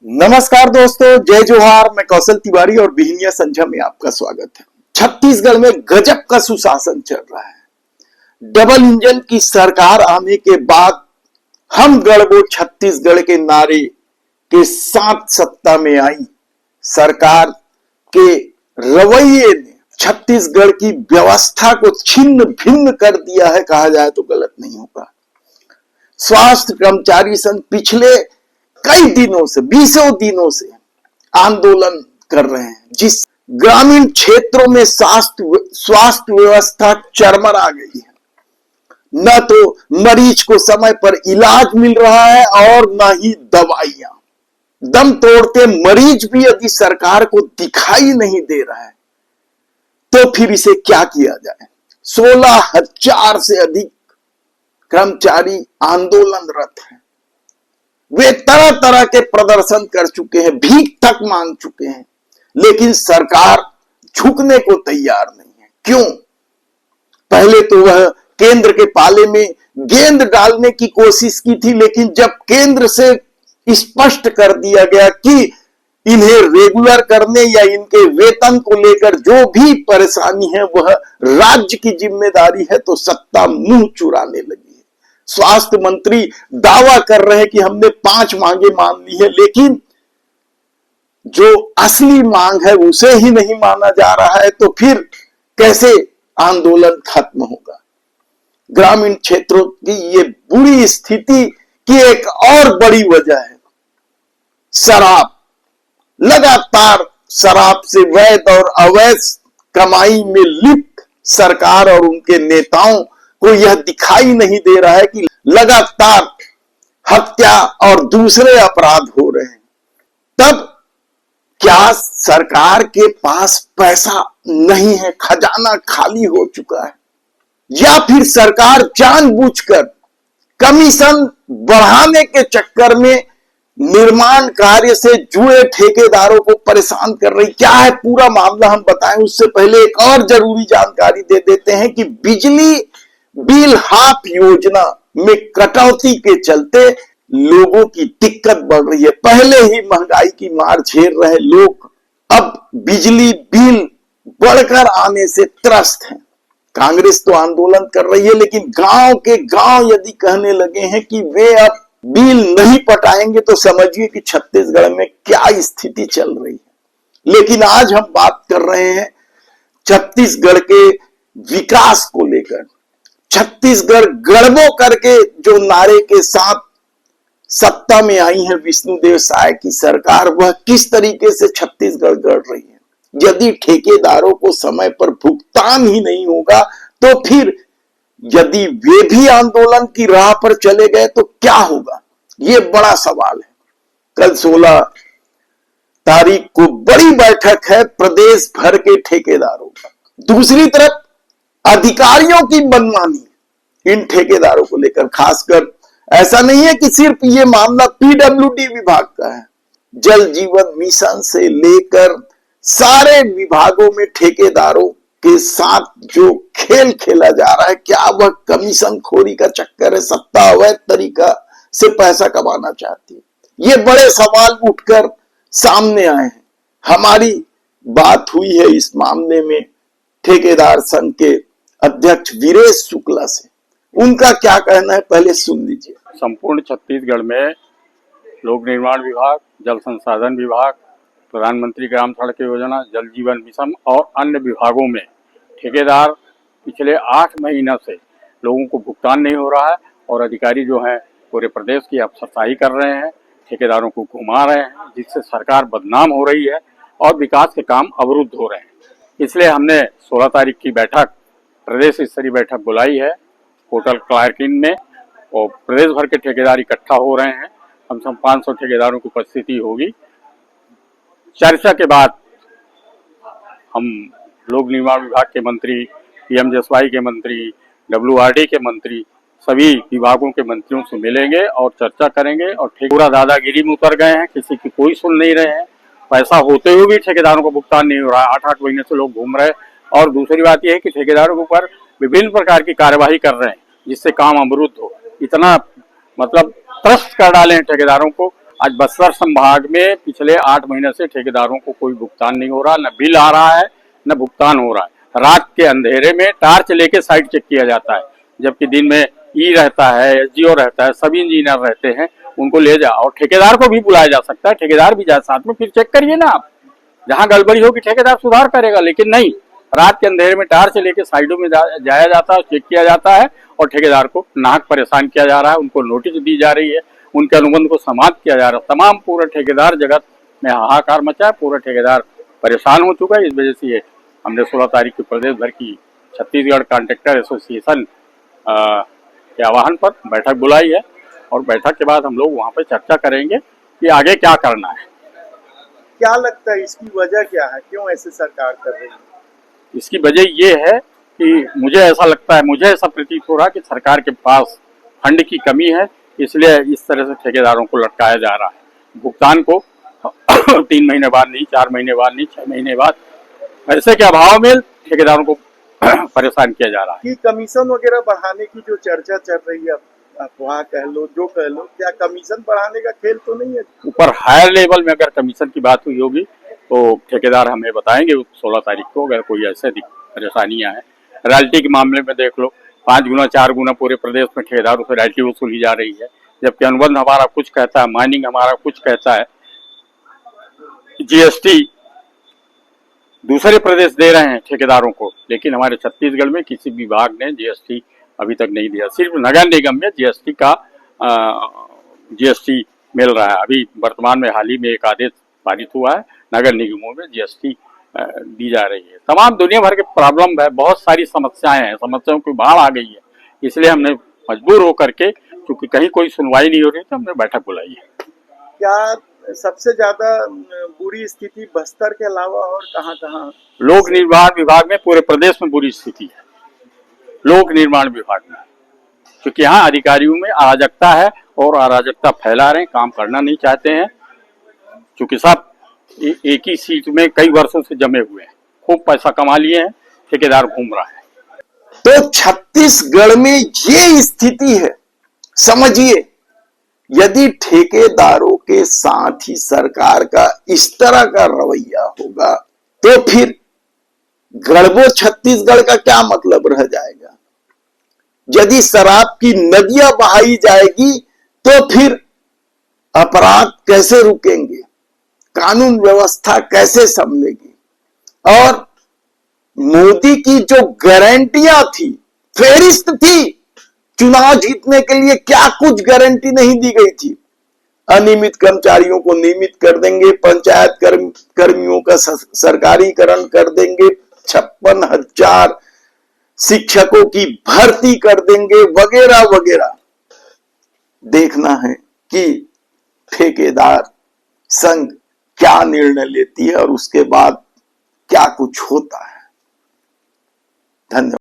नमस्कार दोस्तों, जय जोहार। मैं कौशल तिवारी और बिहनिया संझा में आपका स्वागत है। छत्तीसगढ़ में गजब का सुशासन चल रहा है। डबल इंजन की सरकार आने के बाद हम गढ़बो छत्तीसगढ़ के नारे के साथ सत्ता में आई सरकार के रवैये ने छत्तीसगढ़ की व्यवस्था को छिन्न भिन्न कर दिया है, कहा जाए तो गलत नहीं होगा। स्वास्थ्य कर्मचारी संघ पिछले कई दिनों से, बीसों दिनों से आंदोलन कर रहे हैं। जिस ग्रामीण क्षेत्रों में स्वास्थ्य व्यवस्था चरमरा गई है, न तो मरीज को समय पर इलाज मिल रहा है और न ही दवाइयां। दम तोड़ते मरीज भी यदि सरकार को दिखाई नहीं दे रहा है तो फिर इसे क्या किया जाए। 16,000 से अधिक कर्मचारी आंदोलनरत हैं। वे तरह तरह के प्रदर्शन कर चुके हैं, भीख तक मांग चुके हैं, लेकिन सरकार झुकने को तैयार नहीं है। क्यों? पहले तो वह केंद्र के पाले में गेंद डालने की कोशिश की थी, लेकिन जब केंद्र से स्पष्ट कर दिया गया कि इन्हें रेगुलर करने या इनके वेतन को लेकर जो भी परेशानी है वह राज्य की जिम्मेदारी है, तो सत्ता मुंह चुराने लगी। स्वास्थ्य मंत्री दावा कर रहे हैं कि हमने 5 मांगे मान ली है, लेकिन जो असली मांग है उसे ही नहीं माना जा रहा है, तो फिर कैसे आंदोलन खत्म होगा। ग्रामीण क्षेत्रों की ये बुरी स्थिति की एक और बड़ी वजह है शराब। लगातार शराब से वैध और अवैध कमाई में लिप्त सरकार और उनके नेताओं को यह दिखाई नहीं दे रहा है कि लगातार हत्या और दूसरे अपराध हो रहे हैं। तब क्या सरकार के पास पैसा नहीं है, खजाना खाली हो चुका है, या फिर सरकार जानबूझकर कमीशन बढ़ाने के चक्कर में निर्माण कार्य से जुड़े ठेकेदारों को परेशान कर रही? क्या है पूरा मामला हम बताएं उससे पहले एक और जरूरी जानकारी दे देते हैं कि बिजली बिल हाफ योजना में कटौती के चलते लोगों की दिक्कत बढ़ रही है। पहले ही महंगाई की मार झेल रहे लोग अब बिजली बिल बढ़कर आने से त्रस्त हैं। कांग्रेस तो आंदोलन कर रही है, लेकिन गांव के गांव यदि कहने लगे हैं कि वे अब बिल नहीं पटाएंगे तो समझिए कि छत्तीसगढ़ में क्या स्थिति चल रही है। लेकिन आज हम बात कर रहे हैं छत्तीसगढ़ के विकास को लेकर। छत्तीसगढ़ गढ़बो करके जो नारे के साथ सत्ता में आई है विष्णुदेव साय की सरकार, वह किस तरीके से छत्तीसगढ़ गढ़ रही है। यदि ठेकेदारों को समय पर भुगतान ही नहीं होगा तो फिर यदि वे भी आंदोलन की राह पर चले गए तो क्या होगा, यह बड़ा सवाल है। कल 16 तारीख को बड़ी बैठक है प्रदेश भर के ठेकेदारों का। दूसरी तरफ अधिकारियों की मनमानी इन ठेकेदारों को लेकर, खासकर ऐसा नहीं है कि सिर्फ ये मामला पीडब्ल्यूडी विभाग का है। जल जीवन मिशन से लेकर सारे विभागों में ठेकेदारों के साथ जो खेल खेला जा रहा है, क्या वह कमीशन खोरी का चक्कर है, सत्ता अवैध तरीका से पैसा कमाना चाहती है? ये बड़े सवाल उठकर सामने आए हैं। हमारी बात हुई है इस मामले में ठेकेदार संघ के अध्यक्ष वीरेश शुक्ला से। उनका क्या कहना है पहले सुन लीजिए। संपूर्ण छत्तीसगढ़ में लोक निर्माण विभाग, जल संसाधन विभाग, प्रधानमंत्री ग्राम सड़क योजना, जल जीवन मिशन और अन्य विभागों में ठेकेदार पिछले 8 महीनों से लोगों को भुगतान नहीं हो रहा है और अधिकारी जो हैं पूरे प्रदेश की अफसरशाही कर रहे हैं, ठेकेदारों को घुमा रहे हैं, जिससे सरकार बदनाम हो रही है और विकास के काम अवरुद्ध हो रहे हैं। इसलिए हमने 16 तारीख की बैठक, प्रदेश स्तरीय बैठक बुलाई है होटल क्लार्किन में, और प्रदेश भर के ठेकेदार इकट्ठा हो रहे हैं। कम से कम 500 ठेकेदारों की उपस्थिति होगी। चर्चा के बाद हम लोक निर्माण विभाग के मंत्री, पीएमजीएसवाई के मंत्री, डब्ल्यूआरडी के मंत्री, सभी विभागों के मंत्रियों से मिलेंगे और चर्चा करेंगे। और पूरा दादागिरी में उतर गए हैं, किसी की कोई सुन नहीं रहे हैं। पैसा होते हुए भी ठेकेदारों को भुगतान नहीं हो रहा है। 8-8 महीने से लोग घूम रहे हैं। और दूसरी बात यह है कि ठेकेदारों के ऊपर विभिन्न प्रकार की कार्यवाही कर रहे हैं जिससे काम अवरुद्ध हो। इतना मतलब त्रस्त कर डाले हैं ठेकेदारों को। आज बस्तर संभाग में पिछले 8 महीने से ठेकेदारों को कोई भुगतान नहीं हो रहा, न बिल आ रहा है न भुगतान हो रहा है। रात के अंधेरे में टार्च लेके साइट चेक किया जाता है, जबकि दिन में ई रहता है, एसडीओ रहता है, सभी इंजीनियर रहते हैं, उनको ले जाओ। और ठेकेदार को भी बुलाया जा सकता है, ठेकेदार भी जाए साथ में, फिर चेक करिए ना आप। जहां गड़बड़ी होगी ठेकेदार सुधार करेगा, लेकिन नहीं, रात के अंधेरे में टार्च लेके साइडों में जाया जाता है, चेक किया जाता है और ठेकेदार को नाहक परेशान किया जा रहा है, उनको नोटिस दी जा रही है, उनके अनुबंध को समाप्त किया जा रहा है। तमाम पूरा ठेकेदार जगत में हाहाकार मचा है, पूरा ठेकेदार परेशान हो चुका है। इस वजह से हमने 16 तारीख को प्रदेश भर की छत्तीसगढ़ कॉन्ट्रैक्टर एसोसिएशन के आह्वान पर बैठक बुलाई है और बैठक के बाद हम लोग वहाँ पर चर्चा करेंगे कि आगे क्या करना है। क्या लगता है इसकी वजह क्या है, क्यों ऐसे सरकार कर रही है? इसकी वजह ये है कि मुझे ऐसा लगता है, मुझे ऐसा प्रतीत हो रहा है कि सरकार के पास फंड की कमी है, इसलिए इस तरह से ठेकेदारों को लटकाया जा रहा है। भुगतान को 3 महीने बाद नहीं, 4 महीने बाद नहीं, 6 महीने बाद, पैसे के अभाव में ठेकेदारों को परेशान किया जा रहा है। कि कमीशन वगैरह बढ़ाने की जो चर्चा चल रही है, अफवाह कह लो जो कह लो, क्या कमीशन बढ़ाने का खेल तो नहीं है? ऊपर हायर लेवल में अगर कमीशन की बात हुई होगी तो ठेकेदार हमें बताएंगे 16 तारीख को, अगर कोई ऐसे परेशानियां हैं। रॉयल्टी के मामले में देख लो, 5 गुना 4 गुना पूरे प्रदेश में ठेकेदारों से रॉयल्टी वसूली जा रही है, जबकि अनुबंध हमारा कुछ कहता है, माइनिंग हमारा कुछ कहता है, जीएसटी दूसरे प्रदेश दे रहे हैं ठेकेदारों को, लेकिन हमारे छत्तीसगढ़ में किसी विभाग ने जीएसटी अभी तक नहीं दिया। सिर्फ नगर निगम में जीएसटी का जीएसटी मिल रहा है। अभी वर्तमान में हाल ही में एक आदेश पारित हुआ है, नगर निगमों में जीएसटी दी जा रही है। तमाम दुनिया भर के प्रॉब्लम है, बहुत सारी समस्याएं हैं, समस्याओं की बाढ़ आ गई है, इसलिए हमने मजबूर होकर के, क्योंकि कहीं कोई सुनवाई नहीं हो रही, तो हमने बैठक बुलाई है। क्या सबसे ज्यादा बुरी स्थिति बस्तर के अलावा और कहाँ-कहाँ? लोक निर्माण विभाग में पूरे प्रदेश में बुरी स्थिति है, लोक निर्माण विभाग में, क्योंकि यहाँ अधिकारियों में अराजकता है और अराजकता फैला रहे हैं, काम करना नहीं चाहते हैं, क्योंकि सब एक ही सीट में कई वर्षों से जमे हुए हैं, खूब पैसा कमा लिए हैं, ठेकेदार घूम रहा है। तो छत्तीसगढ़ में ये स्थिति है। समझिए, यदि ठेकेदारों के साथ ही सरकार का इस तरह का रवैया होगा तो फिर गड़बो छत्तीसगढ़ का क्या मतलब रह जाएगा? यदि शराब की नदियां बहाई जाएगी तो फिर अपराध कैसे रुकेंगे, कानून व्यवस्था कैसे संभलेगी? और मोदी की जो गारंटियां थी, फेरिस्त थी, चुनाव जीतने के लिए क्या कुछ गारंटी नहीं दी गई थी। अनियमित कर्मचारियों को नियमित कर देंगे, पंचायत कर्मियों का सरकारीकरण कर देंगे, 56,000 शिक्षकों की भर्ती कर देंगे, वगैरह वगैरह। देखना है कि ठेकेदार संघ क्या निर्णय लेती है और उसके बाद क्या कुछ होता है। धन्यवाद।